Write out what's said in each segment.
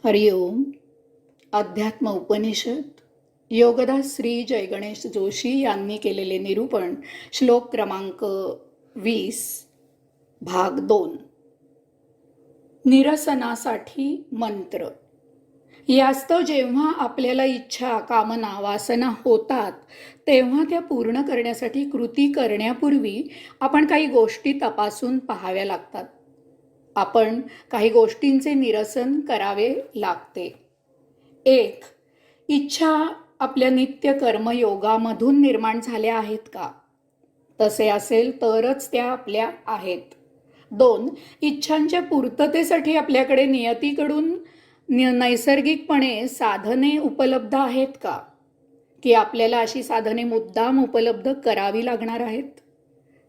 हरिओम. अध्यात्म उपनिषद योगदास श्री जय गणेश जोशी यांनी केलेले निरूपण. श्लोक क्रमांक 20, भाग 2. निरसनासाठी मंत्र. यास्तव जेव्हा आपल्याला इच्छा, कामना, वासना होतात तेव्हा त्या पूर्ण करण्यासाठी कृती करण्यापूर्वी आपण काही गोष्टी तपासून पाहाव्या लागतात. आपण काही गोष्टींचे निरसन करावे लागते. 1. इच्छा आपल्या नित्य कर्मयोगामधून निर्माण झाल्या आहेत का? तसे असेल तरच त्या आपल्या आहेत. 2. इच्छांच्या पूर्ततेसाठी आपल्याकडे नियतीकडून नैसर्गिकपणे साधने उपलब्ध आहेत का? की आपल्याला अशी साधने मुद्दाम उपलब्ध करावी लागणार आहेत?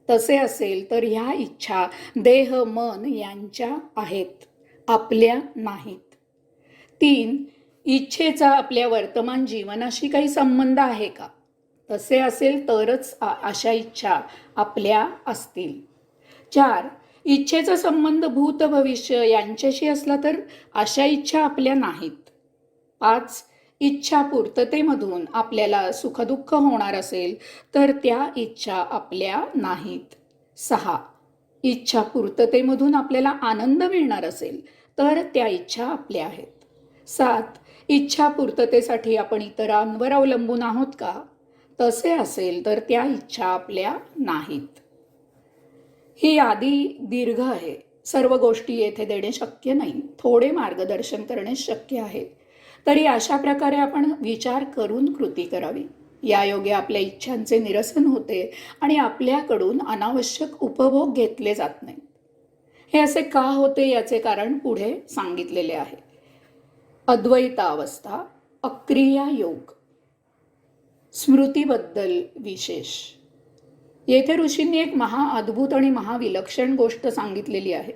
तसे असेल तर ह्या इच्छा देह मन यांच्या आहेत, आपल्या नाहीत. 3. इच्छेचा आपल्या वर्तमान जीवनाशी काही संबंध आहे का? तसे असेल तरच अशा इच्छा आपल्या असतील. 4. इच्छेचा संबंध भूत भविष्य यांच्याशी असला तर अशा इच्छा आपल्या नाहीत. 5. इच्छा पूर्ततेमधून आपल्याला सुखदुःख होणार असेल तर त्या इच्छा आपल्या नाहीत. 6. इच्छा पूर्ततेमधून आपल्याला आनंद मिळणार असेल तर त्या इच्छा आपल्या आहेत. 7. इच्छा पूर्ततेसाठी आपण इतरांवर अवलंबून आहोत का? तसे असेल तर त्या इच्छा आपल्या नाहीत. ही यादी दीर्घ आहे. सर्व गोष्टी येथे देणे शक्य नाही. थोडे मार्गदर्शन करणे शक्य आहे. तरी अशा प्रकारे आपण विचार करून कृती करावी. यायोगे आपल्या इच्छांचे निरसन होते आणि आपल्याकडून अनावश्यक उपभोग घेतले जात नाहीत. हे असे का होते याचे कारण पुढे सांगितलेले आहे. अद्वैतावस्था, अक्रिया योग, स्मृतीबद्दल विशेष. येथे ऋषींनी एक महाअद्भुत आणि महाविलक्षण गोष्ट सांगितलेली आहे.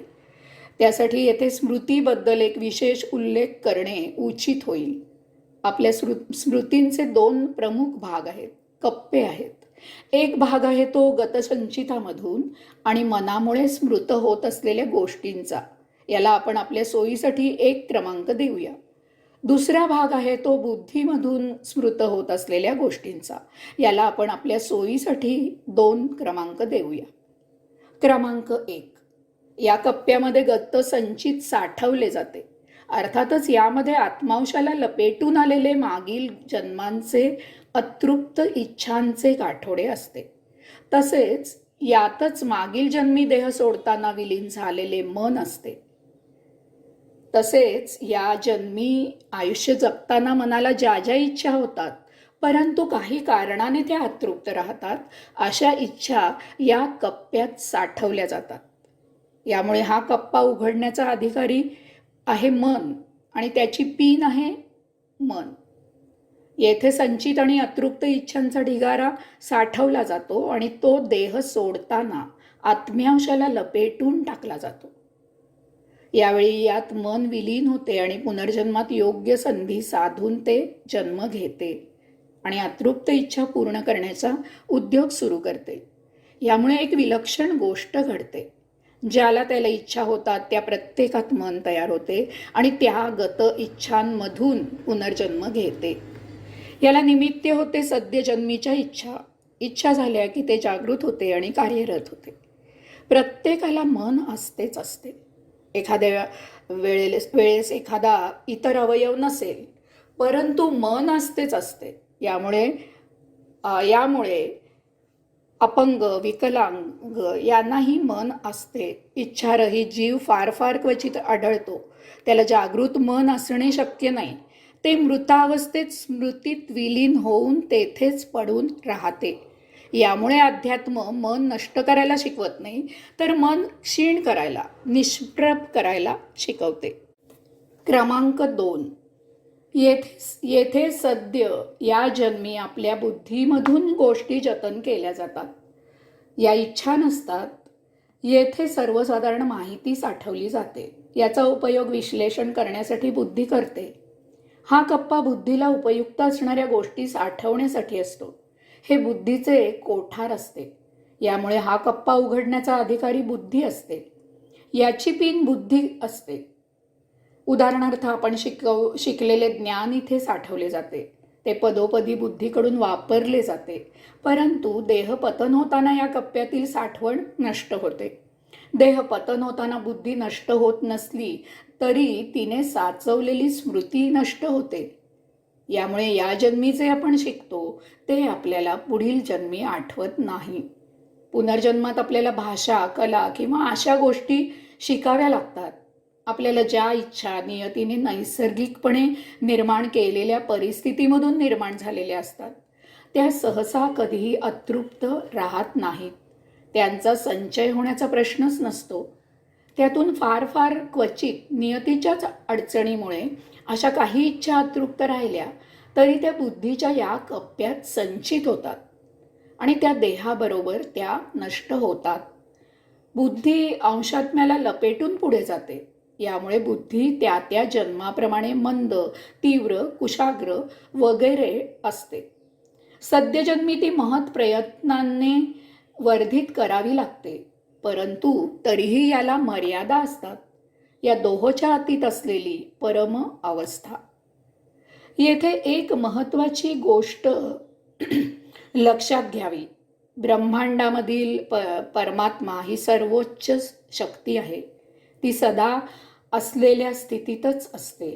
त्यासाठी येथे स्मृतीबद्दल एक विशेष उल्लेख करणे उचित होईल. आपल्या स्मृतींचे 2 प्रमुख भाग आहेत, कप्पे आहेत. एक भाग आहे तो गतसंचितामधून आणि मनामुळे स्मृत होत असलेल्या गोष्टींचा. याला आपण आपल्या सोयीसाठी 1 क्रमांक देऊया. दुसरा भाग आहे तो बुद्धीमधून स्मृत होत असलेल्या गोष्टींचा. याला आपण आपल्या सोयीसाठी 2 क्रमांक देऊया. क्रमांक 1. या कप्प्यामध्ये गतसंचित साठवले जाते. अर्थातच यामध्ये आत्मांशाला लपेटून आलेले मागील जन्मांचे अतृप्त इच्छांचे गाठोडे असते. तसेच यातच मागील जन्मी देह सोडताना विलीन झालेले मन असते. तसेच या जन्मी आयुष्य जगताना मनाला ज्या ज्या इच्छा होतात परंतु काही कारणाने त्या अतृप्त राहतात, अशा इच्छा या कप्प्यात साठवल्या जातात. यामुळे हा कप्पा उघडण्याचा अधिकारी आहे मन आणि त्याची पीन आहे मन. येथे संचित आणि अतृप्त इच्छांचा ढिगारा साठवला जातो आणि तो देह सोडताना आत्म्यांशाला लपेटून टाकला जातो. यावेळी यात मन विलीन होते आणि पुनर्जन्मात योग्य संधी साधून ते जन्म घेते आणि अतृप्त इच्छा पूर्ण करण्याचा उद्योग सुरू करते. यामुळे एक विलक्षण गोष्ट घडते. ज्याला त्याला इच्छा होतात त्या प्रत्येकात मन तयार होते आणि त्या गत इच्छांमधून पुनर्जन्म घेते. याला निमित्त होते सद्यजन्मीच्या इच्छा. इच्छा झाल्या की ते जागृत होते आणि कार्यरत होते. प्रत्येकाला मन असतेच असते. एखाद्या वेळेस एखादा इतर अवयव नसेल परंतु मन असतेच असते. यामुळे अपंग, विकलांग यांनाही मन असते. इच्छारहित जीव फार फार क्वचित आढळतो. त्याला जागृत मन असणे शक्य नाही. ते मृतावस्थेत स्मृतीत विलीन होऊन तेथेच पडून राहते. यामुळे अध्यात्म मन नष्ट करायला शिकवत नाही तर मन क्षीण करायला, निष्प्रभ करायला शिकवते. क्रमांक 2. येथे सद्य या जन्मी आपल्या बुद्धीमधून गोष्टी जतन केल्या जातात. या इच्छा नसतात. येथे सर्वसाधारण माहिती साठवली जाते. याचा उपयोग विश्लेषण करण्यासाठी बुद्धी करते. हा कप्पा बुद्धीला उपयुक्त असणाऱ्या गोष्टी साठवण्यासाठी असतो. हे बुद्धीचे कोठार असते. यामुळे हा कप्पा उघडण्याचा अधिकारी बुद्धी असते. याची पिन बुद्धी असते. उदाहरणार्थ आपण शिकलेले ज्ञान इथे साठवले जाते, ते पदोपदी बुद्धीकडून वापरले जाते, परंतु देह पतन होताना या कप्प्यातील साठवण नष्ट होते. देह पतन होताना बुद्धी नष्ट होत नसली तरी तिने साचवलेली स्मृती नष्ट होते. यामुळे या जन्मी जे आपण शिकतो ते आपल्याला पुढील जन्मी आठवत नाही. पुनर्जन्मात आपल्याला भाषा, कला किंवा अशा गोष्टी शिकाव्या लागतात. आपल्याला ज्या इच्छा नियतीने नैसर्गिकपणे निर्माण केलेल्या परिस्थितीमधून निर्माण झालेल्या असतात त्या सहसा कधीही अतृप्त राहत नाहीत. त्यांचा संचय होण्याचा प्रश्नच नसतो. त्यातून फार फार क्वचित नियतीच्याच अडचणीमुळे अशा काही इच्छा अतृप्त राहिल्या तरी त्या बुद्धीच्या या कप्प्यात संचित होतात आणि त्या देहाबरोबर त्या नष्ट होतात. बुद्धी अंशात्म्याला लपेटून पुढे जाते. यामुळे बुद्धी त्या त्या जन्माप्रमाणे मंद, तीव्र, कुशाग्र वगैरे असते. सद्यजन्मी ती महत् प्रयत्नांनी वर्धित करावी लागते, परंतु तरीही याला मर्यादा असतात. या दोहोच्या अतीत असलेली परम अवस्था. येथे एक महत्त्वाची गोष्ट लक्षात घ्यावी. ब्रह्मांडामधील परमात्मा ही सर्वोच्च शक्ती आहे. ती सदा असलेल्या स्थितीतच असते.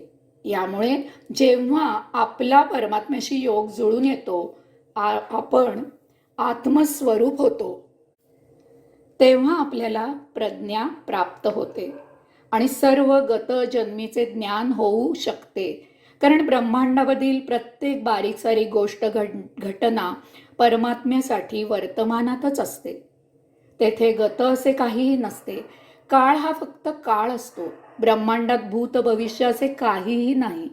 यामुळे जेव्हा आपला परमात्म्याशी योग जुळून येतो, आपण आत्मस्वरूप होतो, तेव्हा आपल्याला प्रज्ञा प्राप्त होते आणि सर्व गत जन्मीचे ज्ञान होऊ शकते. कारण ब्रह्मांडामधील प्रत्येक बारीक सारीक गोष्ट, घटना परमात्म्यासाठी वर्तमानातच असते. तेथे गत असे काहीही नसते. काळ हा फक्त काळ असतो. ब्रह्मांडात भूत भविष्य असे काहीही नाही.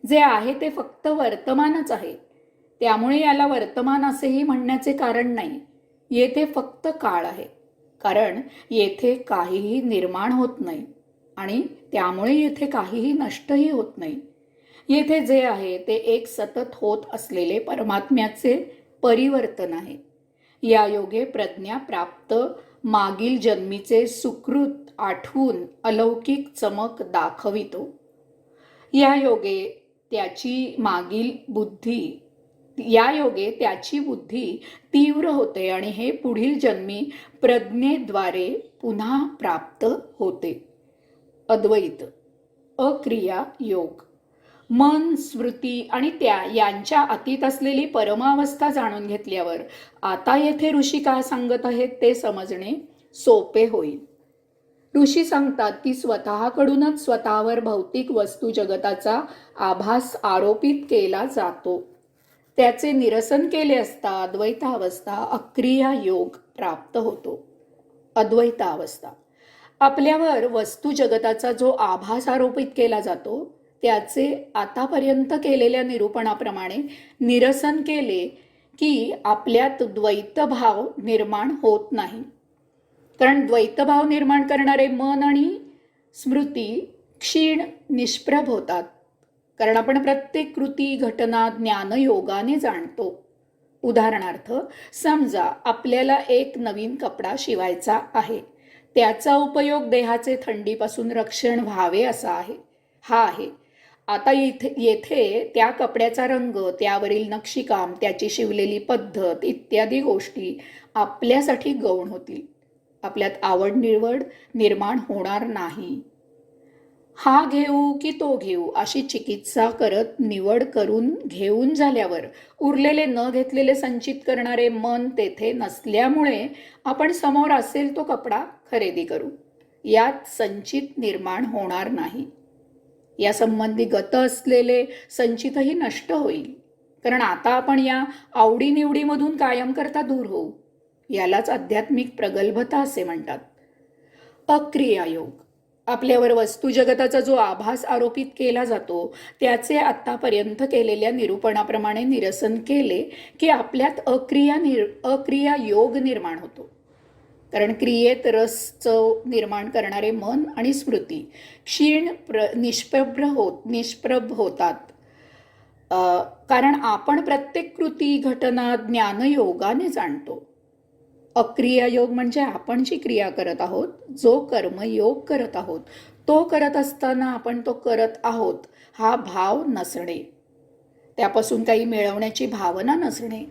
जे आहे ते फक्त वर्तमानच आहे. त्यामुळे याला वर्तमान असेही म्हणण्याचे कारण नाही. येथे फक्त काळ आहे, कारण येथे काहीही निर्माण होत नाही आणि त्यामुळे येथे काहीही नष्टही होत नाही. येथे जे आहे ते एक सतत होत असलेले परमात्म्याचे परिवर्तन आहे. या योगे प्रज्ञा प्राप्त मागील जन्मीचे सुकृत आठवून अलौकिक चमक दाखवितो. या योगे त्याची बुद्धी तीव्र होते आणि हे पुढील जन्मी प्रज्ञेद्वारे पुन्हा प्राप्त होते. अद्वैत अक्रिया योग. मन, स्मृती आणि यांच्या अतीत असलेली परमावस्था जाणून घेतल्यावर आता येथे ऋषी काय सांगत आहेत ते समजणे सोपे होईल. ऋषी सांगतात की स्वतःकडूनच स्वतःवर भौतिक वस्तू जगताचा आभास आरोपित केला जातो. त्याचे निरसन केले असता अद्वैतावस्था, अक्रिया योग प्राप्त होतो. अद्वैतावस्था. आपल्यावर वस्तू जगताचा जो आभास आरोपित केला जातो त्याचे आतापर्यंत केलेल्या निरूपणाप्रमाणे निरसन केले की आपल्यात द्वैतभाव निर्माण होत नाही. कारण द्वैतभाव निर्माण करणारे मन आणि स्मृती क्षीण, निष्प्रभ होतात. कारण आपण प्रत्येक कृती, घटना ज्ञानयोगाने जाणतो. उदाहरणार्थ, समजा आपल्याला एक नवीन कपडा शिवायचा आहे. त्याचा उपयोग देहाचे थंडीपासून रक्षण व्हावे असा आहे. हा आहे. आता येथे त्या कपड्याचा रंग, त्यावरील नक्षीकाम, त्याची शिवलेली पद्धत इत्यादी गोष्टी आपल्यासाठी गौण होतील. आपल्यात आवड निवड निर्माण होणार नाही. हा घेऊ की तो घेऊ अशी चिकित्सा करत निवड करून घेऊन झाल्यावर उरलेले न घेतलेले संचित करणारे मन तेथे नसल्यामुळे आपण समोर असेल तो कपडा खरेदी करू. यात संचित निर्माण होणार नाही. या संबंधी गत असलेले संचितही नष्ट होईल. कारण आता आपण या आवडीनिवडीमधून कायम करता दूर होऊ. यालाच आध्यात्मिक प्रगल्भता असे म्हणतात. अक्रिया योग. आपल्यावर वस्तू जगताचा जो आभास आरोपित केला जातो त्याचे आतापर्यंत केलेल्या निरूपणाप्रमाणे निरसन केले की आपल्यात अक्रिया योग निर्माण होतो. कारण क्रियेत रस, चव निर्माण करणारे मन आणि स्मृती क्षीण, निष्प्रभ होतात. कारण आपण प्रत्येक कृती, घटना ज्ञानयोगाने जाणतो. अक्रिया योग म्हणजे आपण जी क्रिया करत आहोत, जो कर्मयोग करत आहोत, तो करत असताना आपण तो करत आहोत हा भाव नसणे, त्यापासून काही मिळवण्याची भावना नसणे,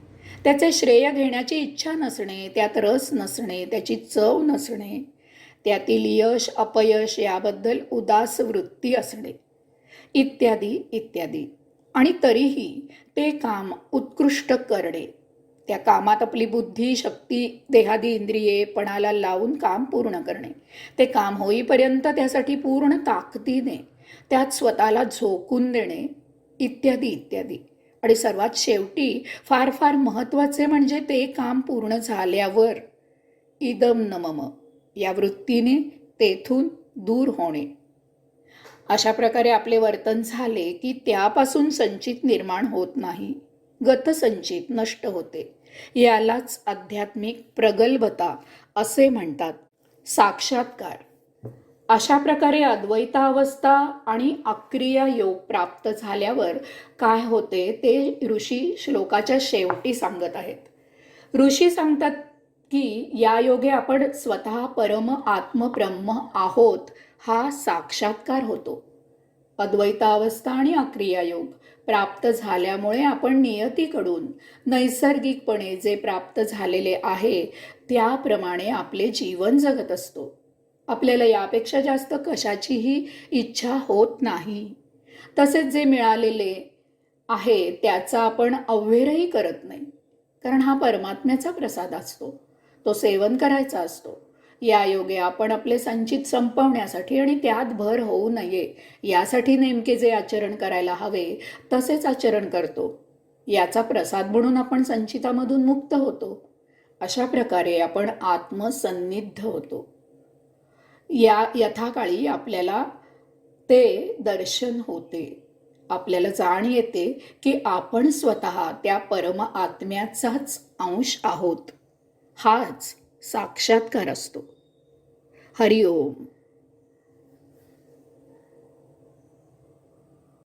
त्याचे श्रेय घेण्याची इच्छा नसणे, त्यात रस नसणे, त्याची चव नसणे, त्यातील यश अपयश याबद्दल उदास वृत्ती असणे, इत्यादी इत्यादी. आणि तरीही ते काम उत्कृष्ट करणे, त्या कामात आपली बुद्धी शक्ती देहादी इंद्रिये पणाला लावून काम पूर्ण करणे, ते काम होईपर्यंत त्यासाठी पूर्ण ताकदीने त्यात स्वतःला झोकून देणे, इत्यादी इत्यादी. आणि सर्वात शेवटी फार फार महत्त्वाचे म्हणजे ते काम पूर्ण झाल्यावर इदम न मम या वृत्तीने तेथून दूर होणे. अशा प्रकारे आपले वर्तन झाले की त्यापासून संचित निर्माण होत नाही, गतसंचित नष्ट होते. यालाच आध्यात्मिक प्रगल्भता असे म्हणतात. साक्षात्कार. अशा प्रकारे अद्वैतावस्था आणि अक्रिया योग प्राप्त झाल्यावर काय होते ते ऋषी श्लोकाच्या शेवटी सांगत आहेत. ऋषी सांगतात की या योगे आपण स्वतः परम आत्मब्रह्म आहोत हा साक्षात्कार होतो. अद्वैतावस्था आणि अक्रिया योग प्राप्त झाल्यामुळे आपण नियतीकडून नैसर्गिकपणे जे प्राप्त झालेले आहे त्याप्रमाणे आपले जीवन जगत असतो. आपल्याला यापेक्षा जास्त कशाचीही इच्छा होत नाही. तसेच जे मिळालेले आहे त्याचा आपण अव्हेरही करत नाही, कारण हा परमात्म्याचा प्रसाद असतो, तो सेवन करायचा असतो. या योगे आपण आपले संचित संपवण्यासाठी आणि त्यात भर होऊ नये यासाठी नेमके जे आचरण करायला हवे तसेच आचरण करतो. याचा प्रसाद म्हणून आपण संचितामधून मुक्त होतो. अशा प्रकारे आपण आत्मसन्निध होतो. या यथाकाळी आपल्याला ते दर्शन होते. आपल्याला जाण येते की आपण स्वतः त्या परम आत्म्याचाच अंश आहोत. हाच साक्षात्कार असतो. हरिओम.